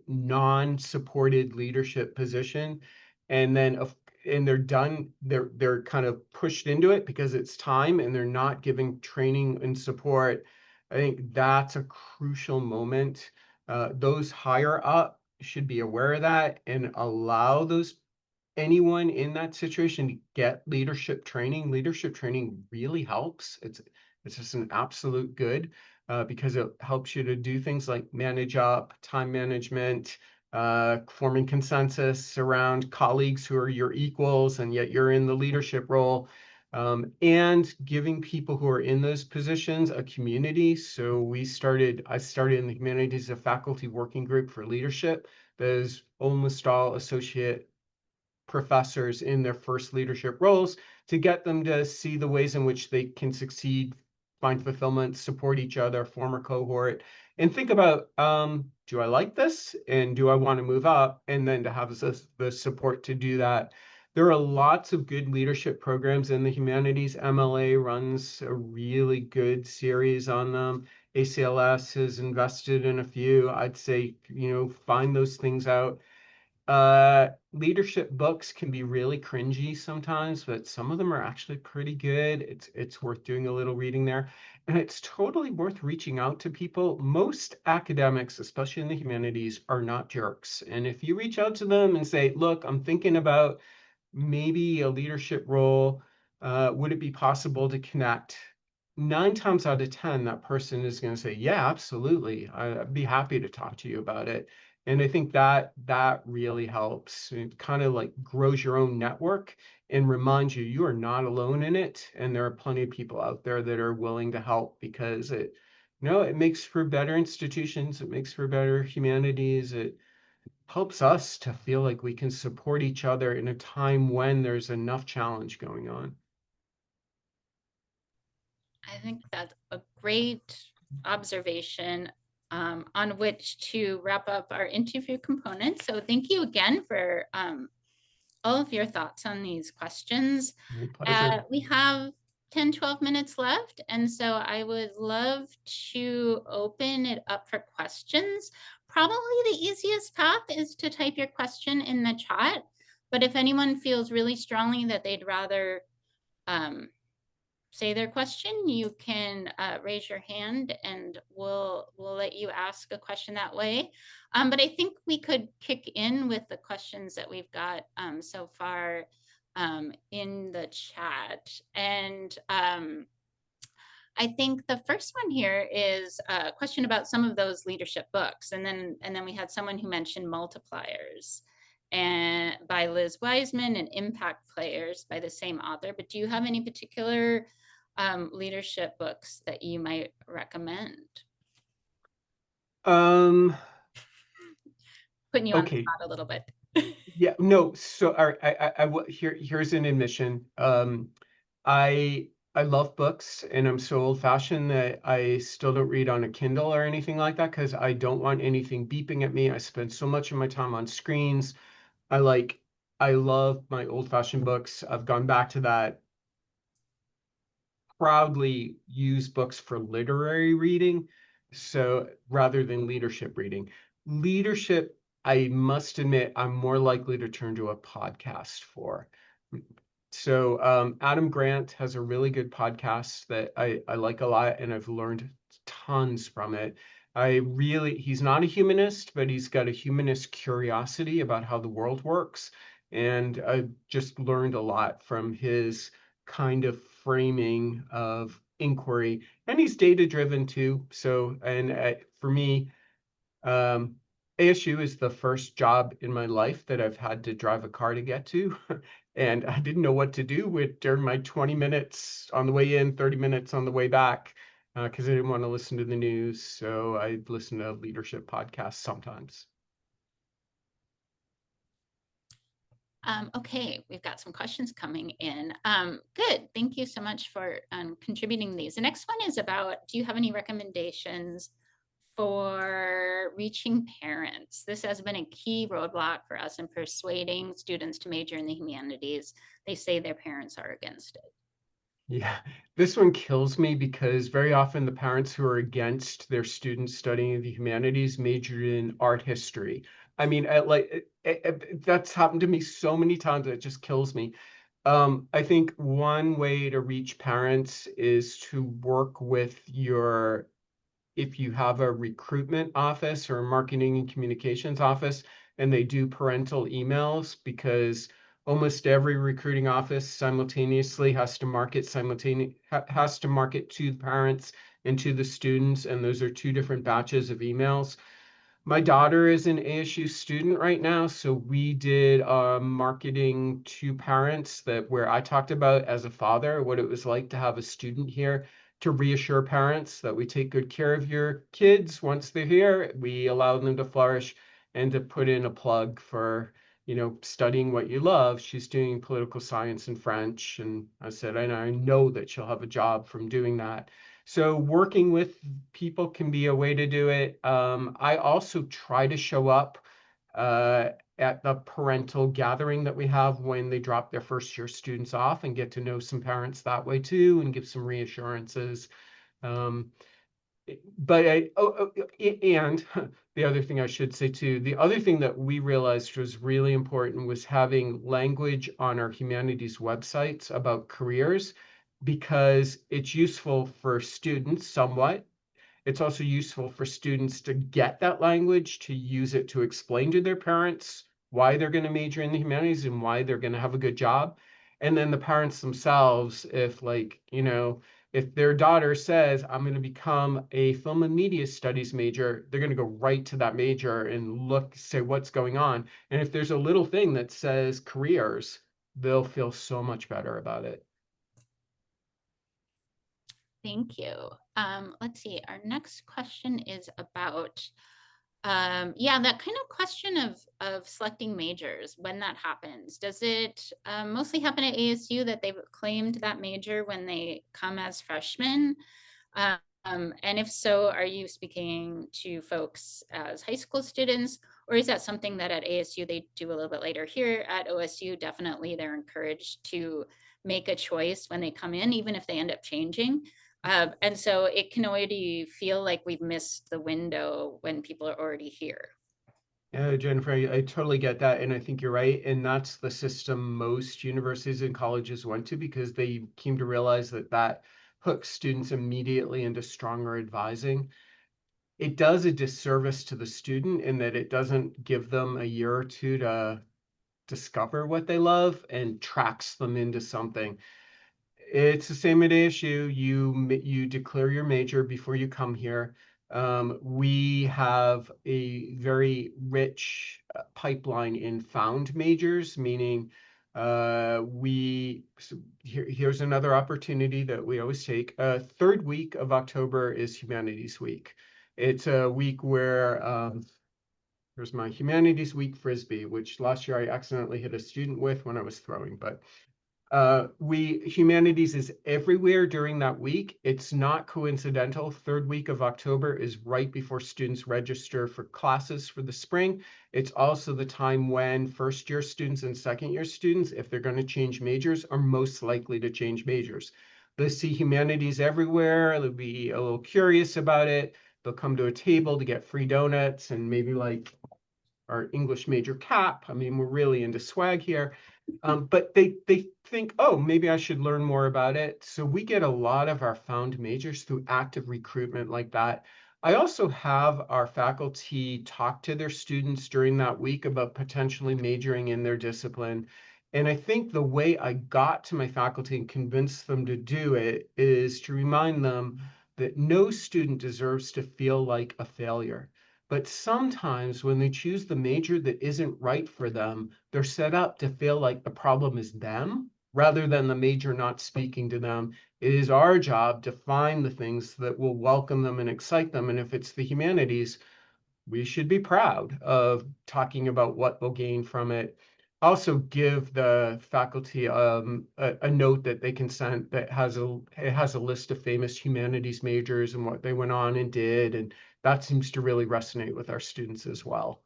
non-supported leadership position. And then and they're done, they're kind of pushed into it because it's time and they're not giving training and support. I think that's a crucial moment. Those higher up should be aware of that and allow those anyone in that situation to get leadership training. Leadership training really helps. It's just an absolute good, because it helps you to do things like manage up, time management, forming consensus around colleagues who are your equals, and yet you're in the leadership role, and giving people who are in those positions a community. So I started in the humanities, a faculty working group for leadership that is almost all associate professors in their first leadership roles to get them to see the ways in which they can succeed find fulfillment, support each other, form a cohort, and think about, do I like this? And do I want to move up? And then to have the support to do that. There are lots of good leadership programs in the humanities. MLA runs a really good series on them. ACLS has invested in a few. I'd say, find those things out. Leadership books can be really cringy sometimes, but some of them are actually pretty good. It's worth doing a little reading there. And it's totally worth reaching out to people. Most academics, especially in the humanities, are not jerks. And if you reach out to them and say, look, I'm thinking about maybe a leadership role, would it be possible to connect? 9 times out of 10, that person is going to say, yeah, absolutely. I'd be happy to talk to you about it. And I think that really helps. It kind of like grows your own network and reminds you you are not alone in it. And there are plenty of people out there that are willing to help because it makes for better institutions. It makes for better humanities. It helps us to feel like we can support each other in a time when there's enough challenge going on. I think that's a great observation on which to wrap up our interview component. So thank you again for all of your thoughts on these questions. My pleasure. We have 10, 12 minutes left. And so I would love to open it up for questions. Probably the easiest path is to type your question in the chat. But if anyone feels really strongly that they'd rather say their question, you can raise your hand and we'll let you ask a question that way. But I think we could kick in with the questions that we've got so far in the chat. And I think the first one here is a question about some of those leadership books. And then we had someone who mentioned Multipliers and by Liz Wiseman and Impact Players by the same author. But do you have any particular leadership books that you might recommend? Um, Putting you on the okay. spot a little bit. Yeah, no. So, all right, here's an admission. I love books, and I'm so old-fashioned that I still don't read on a Kindle or anything like that because I don't want anything beeping at me. I spend so much of my time on screens. I like, I love my old-fashioned books. I've gone back to that. Proudly use books for literary reading, so rather than leadership reading. Leadership, I must admit, I'm more likely to turn to a podcast for. So Adam Grant has a really good podcast that I like a lot, and I've learned tons from it. He's not a humanist, but he's got a humanist curiosity about how the world works. And I just learned a lot from his kind of framing of inquiry. And he's data driven too. So, and for me, um, ASU is the first job in my life that I've had to drive a car to get to. And I didn't know what to do with during my 20 minutes on the way in, 30 minutes on the way back, because I didn't want to listen to the news. So I listen to leadership podcasts sometimes. Okay, we've got some questions coming in. Good, thank you so much for contributing these. The next one is about, do you have any recommendations for reaching parents? This has been a key roadblock for us in persuading students to major in the humanities. They say their parents are against it. Yeah, this one kills me because very often the parents who are against their students studying the humanities majored in art history. I mean, that's happened to me so many times, it just kills me. I think one way to reach parents is to work with if you have a recruitment office or a marketing and communications office, and they do parental emails, because almost every recruiting office simultaneously has to market to the parents and to the students, and those are two different batches of emails. My daughter is an ASU student right now, so we did marketing to parents where I talked about as a father what it was like to have a student here, to reassure parents that we take good care of your kids once they're here. We allow them to flourish, and to put in a plug for studying what you love. She's doing political science and French, and I said I know that she'll have a job from doing that. So working with people can be a way to do it. I also try to show up uh, at the parental gathering that we have when they drop their first year students off and get to know some parents that way too and give some reassurances. Um, but and the other thing I should say too, the other thing that we realized was really important was having language on our humanities websites about careers because it's useful for students somewhat. It's also useful for students to get that language, to use it to explain to their parents why they're going to major in the humanities and why they're going to have a good job. And then the parents themselves, if like, if their daughter says, I'm going to become a film and media studies major, they're going to go right to that major and look, say what's going on. And if there's a little thing that says careers, they'll feel so much better about it. Thank you. Let's see, our next question is about, yeah, that kind of question of selecting majors, when that happens. Does it mostly happen at ASU that they've claimed that major when they come as freshmen? And if so, are you speaking to folks as high school students, or is that something that at ASU they do a little bit later? Here at OSU, definitely they're encouraged to make a choice when they come in, even if they end up changing. And so it can already feel like we've missed the window when people are already here. Yeah, Jennifer, I totally get that. And I think you're right. And that's the system most universities and colleges went to because they came to realize that that hooks students immediately into stronger advising. It does a disservice to the student in that it doesn't give them a year or two to discover what they love and tracks them into something. It's the same at ASU. You declare your major before you come here. We have a very rich pipeline in found majors, meaning here's another opportunity that we always take. Third week of October is Humanities Week. It's a week where there's my Humanities Week Frisbee, which last year I accidentally hit a student with when I was throwing, but humanities is everywhere during that week. It's not coincidental. Third week of October is right before students register for classes for the spring. It's also the time when first year students and second year students, if they're going to change majors, are most likely to change majors. They'll see humanities everywhere. They'll be a little curious about it. They'll come to a table to get free donuts and maybe like our English major cap. I mean, we're really into swag here. But they think, oh, maybe I should learn more about it. So we get a lot of our found majors through active recruitment like that. I also have our faculty talk to their students during that week about potentially majoring in their discipline. And I think the way I got to my faculty and convinced them to do it is to remind them that no student deserves to feel like a failure. But sometimes when they choose the major that isn't right for them, they're set up to feel like the problem is them rather than the major not speaking to them. It is our job to find the things that will welcome them and excite them. And if it's the humanities, we should be proud of talking about what they'll gain from it. Also give the faculty a note that they can send that has a list of famous humanities majors and what they went on and did. And that seems to really resonate with our students as well.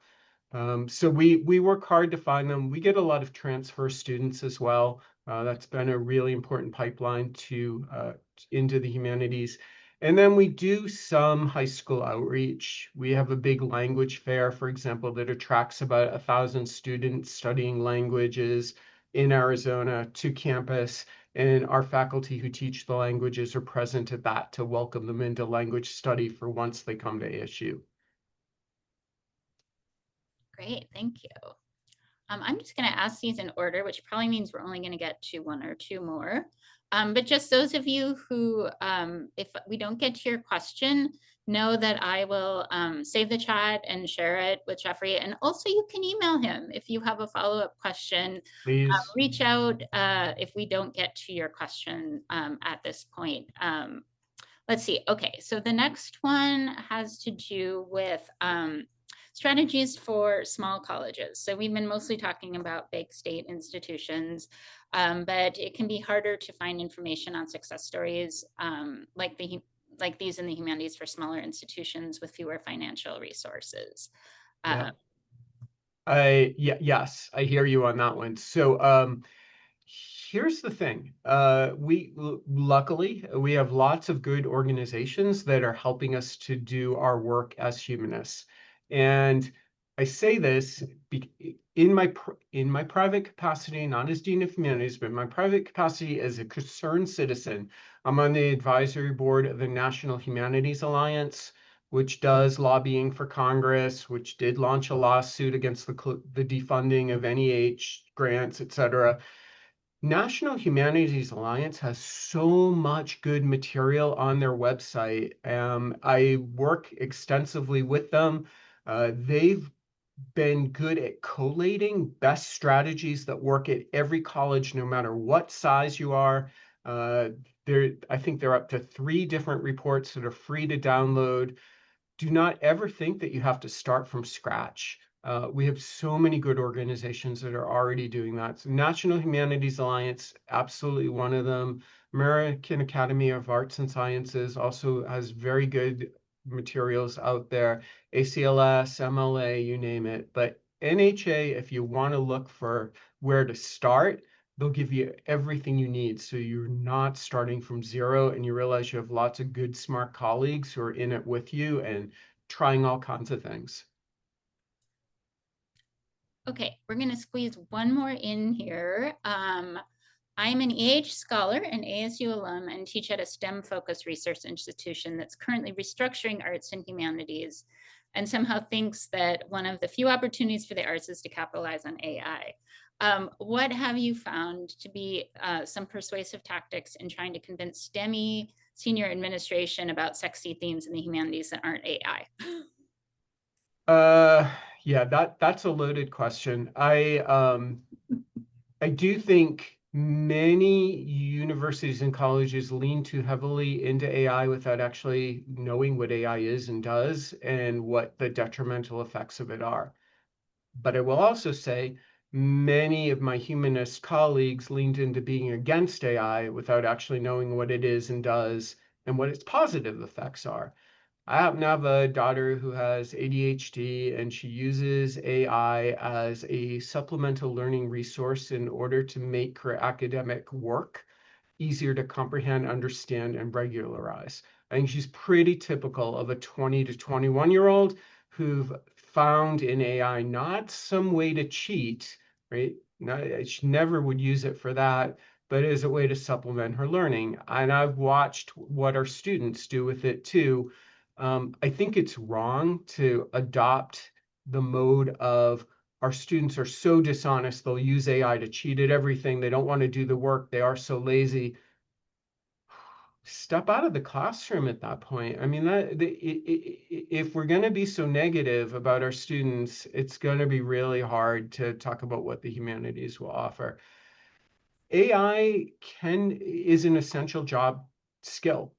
So we work hard to find them. We get a lot of transfer students as well. That's been a really important pipeline to into the humanities. And then we do some high school outreach. We have a big language fair, for example, that attracts about 1,000 students studying languages in Arizona to campus. And our faculty who teach the languages are present at that to welcome them into language study for once they come to ASU. Great, thank you. I'm just going to ask these in order, which probably means we're only going to get to one or two more. But just those of you who, if we don't get to your question, know that I will save the chat and share it with Jeffrey. And also you can email him if you have a follow-up question. Please. Reach out if we don't get to your question at this point. Let's see. Okay, so the next one has to do with strategies for small colleges. So we've been mostly talking about big state institutions, but it can be harder to find information on success stories like like these in the humanities for smaller institutions with fewer financial resources. Yeah. Uh, Yes, I hear you on that one. So, here's the thing. Luckily, we have lots of good organizations that are helping us to do our work as humanists. And I say this in my private capacity, not as Dean of Humanities, but in my private capacity as a concerned citizen. I'm on the advisory board of the National Humanities Alliance, which does lobbying for Congress, which did launch a lawsuit against the defunding of NEH grants, et cetera. National Humanities Alliance has so much good material on their website. I work extensively with them. They've been good at collating best strategies that work at every college, no matter what size you are. I think they're up to 3 different reports that are free to download. Do not ever think that you have to start from scratch. We have so many good organizations that are already doing that. So National Humanities Alliance, absolutely one of them. American Academy of Arts and Sciences also has very good materials out there. ACLS, MLA, you name it. But NHA, if you want to look for where to start, they'll give you everything you need. So you're not starting from zero and you realize you have lots of good, smart colleagues who are in it with you and trying all kinds of things. okay, we're going to squeeze one more in here. I'm an EH scholar, an ASU alum, and teach at a STEM-focused research institution that's currently restructuring arts and humanities and somehow thinks that one of the few opportunities for the arts is to capitalize on AI. What have you found to be some persuasive tactics in trying to convince STEMI senior administration about sexy themes in the humanities that aren't AI? Uh, yeah, that's a loaded question. I do think many universities and colleges lean too heavily into AI without actually knowing what AI is and does and what the detrimental effects of it are. But I will also say many of my humanist colleagues leaned into being against AI without actually knowing what it is and does and what its positive effects are. I happen to have a daughter who has ADHD, and she uses AI as a supplemental learning resource in order to make her academic work easier to comprehend, understand, and regularize. I think she's pretty typical of a 20 to 21-year-old who've found in AI not some way to cheat, right? She never would use it for that, but as a way to supplement her learning. And I've watched what our students do with it too. I think it's wrong to adopt the mode of our students are so dishonest, they'll use AI to cheat at everything. They don't want to do the work. They are so lazy. Step out of the classroom at that point. I mean, if we're going to be so negative about our students, it's going to be really hard to talk about what the humanities will offer. AI is an essential job skill,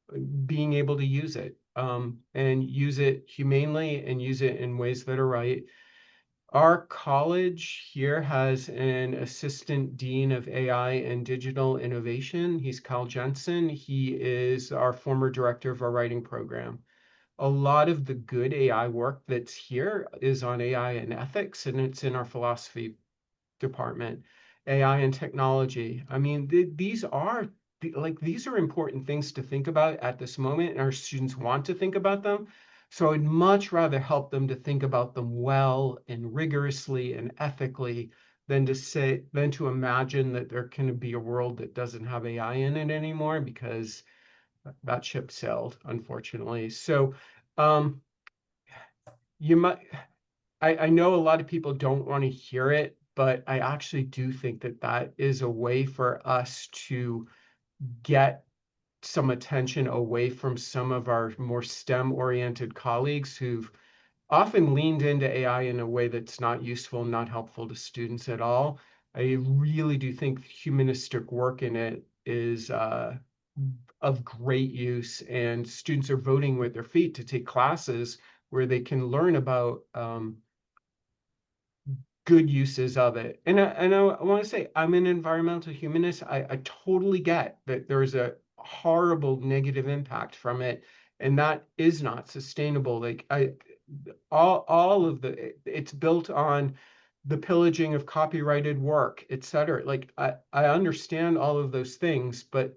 being able to use it and use it humanely and use it in ways that are right. Our college here has an assistant dean of AI and digital innovation. He's Kyle Jensen. He is our former director of our writing program. A lot of the good AI work that's here is on AI and ethics, and it's in our philosophy department. AI and technology. I mean, these are important things to think about at this moment, and our students want to think about them. So I'd much rather help them to think about them well and rigorously and ethically than to imagine that there can be a world that doesn't have AI in it anymore, because that ship sailed, unfortunately. So um, you might I know a lot of people don't want to hear it, but I actually do think that that is a way for us to get some attention away from some of our more STEM-oriented colleagues who've often leaned into AI in a way that's not useful, not helpful to students at all. I really do think humanistic work in it is of great use, and students are voting with their feet to take classes where they can learn about good uses of it. And I want to say I'm an environmental humanist. I totally get that there's a horrible negative impact from it, and that is not sustainable. Like all of it's built on the pillaging of copyrighted work, etc. Like I understand all of those things, but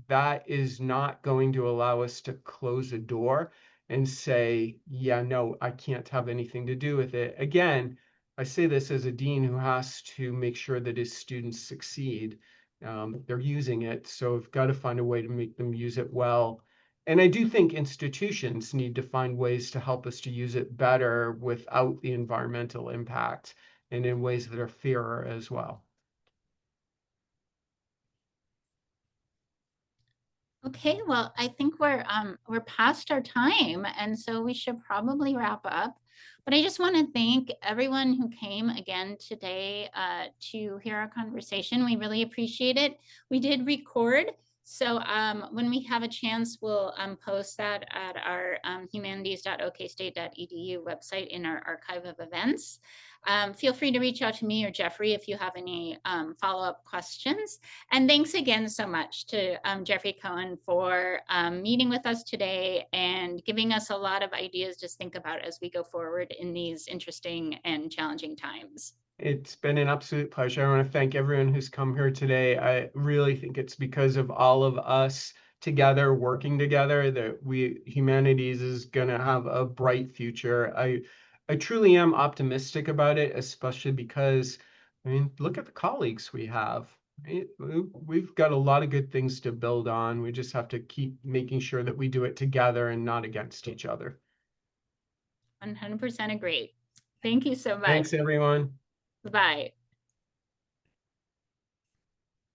that is not going to allow us to close a door and say, yeah, no, I can't have anything to do with it. Again, I say this as a dean who has to make sure that his students succeed. They're using it, so I've got to find a way to make them use it well. And I do think institutions need to find ways to help us to use it better without the environmental impact and in ways that are fairer as well. Okay, well, I think we're past our time, and so we should probably wrap up. But I just want to thank everyone who came again today to hear our conversation. We really appreciate it. We did record, so when we have a chance, we'll post that at our humanities.okstate.edu website in our archive of events. Feel free to reach out to me or Jeffrey if you have any follow-up questions. And thanks again so much to Jeffrey Cohen for meeting with us today and giving us a lot of ideas to think about as we go forward in these interesting and challenging times. It's been an absolute pleasure. I want to thank everyone who's come here today. I really think it's because of all of us together, working together, that humanities is going to have a bright future. I truly am optimistic about it, especially because, I mean, look at the colleagues we have. Right? We've got a lot of good things to build on. We just have to keep making sure that we do it together and not against each other. 100% agree. Thank you so much. Thanks, everyone. Bye.